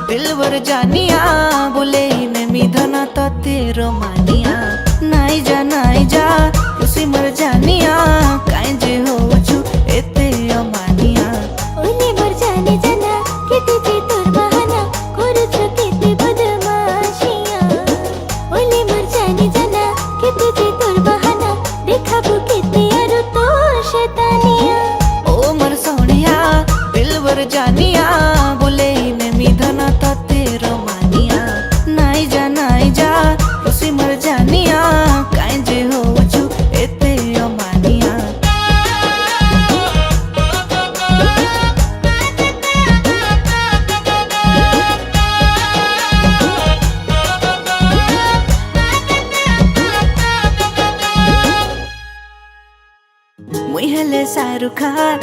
दिलवर जानिया बोले में मिधना तो तेरो मानिया नाई जा खुशी मर जानिया काई जे हो छु एते अमानिया ओले मर जाने जाना केते जे तोर बहाना करू छ केते बदमाशिया ओले मर जाने जाना केते जे तोर बहाना देखाबो केते आरो तो शैतानिया ओ मर सोनिया दिलवर जानिया बोले में मिधना तो तेरो मानिया नाई जा खुशी मर जानिया काई जे हो छु एते अमानिया मुई हेले शाहरुख खान।